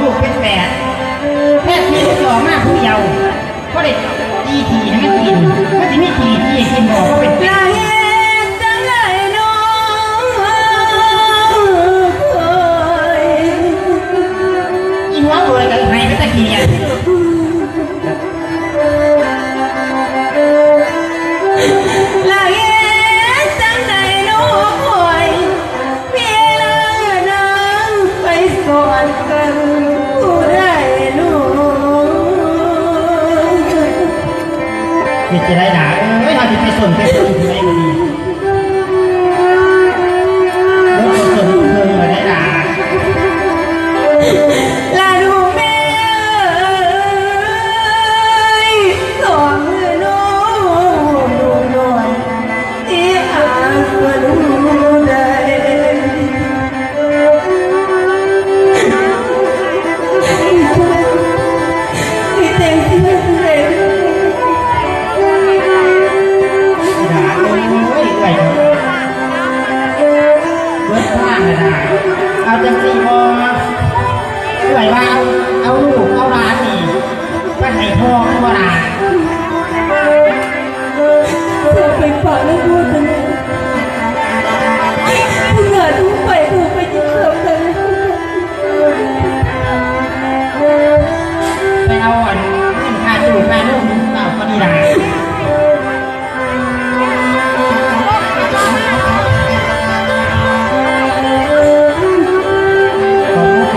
ลูกเป็นแฝดแพทย์ที่จะออกมาผู้เยาว์ก็ได้ตีทีให้มันกินก็จะมีทีที่กินบอกก็เป็นแฝดอินว่าอะไรกันใครไม่ตะกี้จะได้ด่าเอ้ยเราจะไปส่งไปส่งที่ไหนมันดีรถส่งเธอมาได้ด่าลาดูแม่สองน้องดูนวลที่อาจจะดูได้ที่เต็มที่เลยเอาจังสีบอไหวว่าเอาลูกเอาร้านนี่ก็ให้พ่อก็ร้านเธอไปฝากแล้วพูดกันผู้งานผู้ไปผู้ไปยิ่งเติมเลยไปเอาอันเงินค่าจูบค่าลูกเต่าก็ดีได้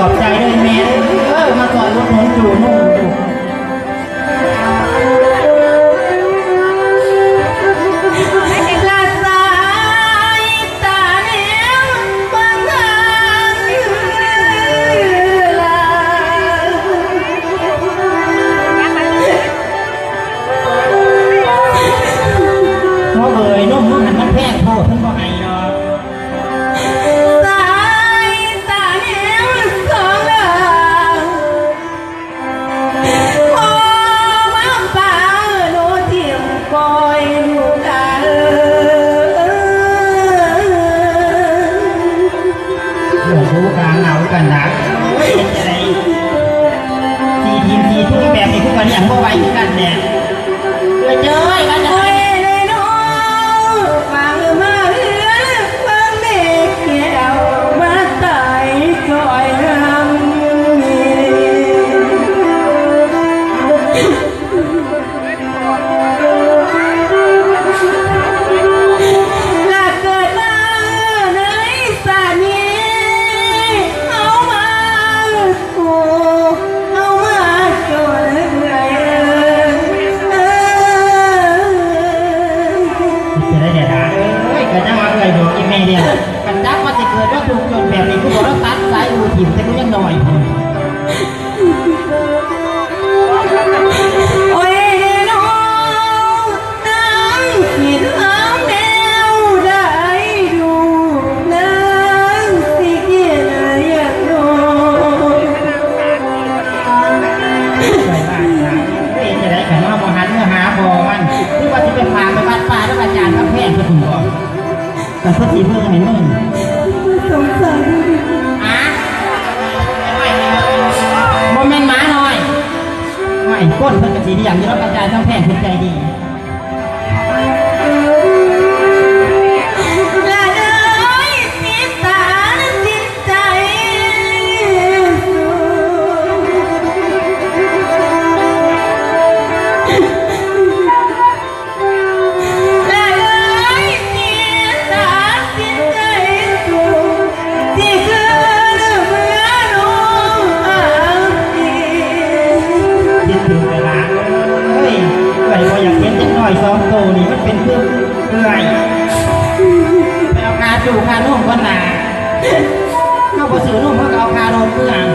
ขอบใจด้วยแม่มาสอนรถหนุนอยู่นุ่มอยู่ลาสายตาเลี้ยงบางทางลาเพราะเบยนุ่มหันมันแพงโทษท่านก็ไงเนาะกันนะเฮ้ยจะได้ทีทีมทีทุกแบบนี้ทุกวันอย่างพวกไว้กันเนี่ยเลยเจอไอ้กันเลยน้องฟังมาเรื่องฟังเด็กแก้วมาตายจอยรำลาเกิดมาในสานีกันจับมาจะเกิดว่าถูกจนแบบนี้กูบอกว่าตัดสายดูถิ่มแต่กูยังหน่อยโอ้ยน้องนั่งคิดเอาแนวได้ดูนั่งสิเกียรอยากโดนไปบ้านนะเอ๊ะจะได้ขันว่ามาหันเมื่อหาพอมันหรือว่าจะไปพาไปบ้านป่าแล้วอาจารย์ก็แพงไปถึงบ่แต่พอทีเพื่อนเห็นมึงสงสารโมเมนต์หมาหน่อยไม่ก้นเพื่อนกระสีอย่างที่เรากระจายต้องแพงเป็นใจดีสองโตนี่มันเป็นเครื่องเรื่อยไปเอาคาจูคานุ่มก้นหนาเข้าไปซื้อนุ่มเขาเอาคาโดนเพื่อน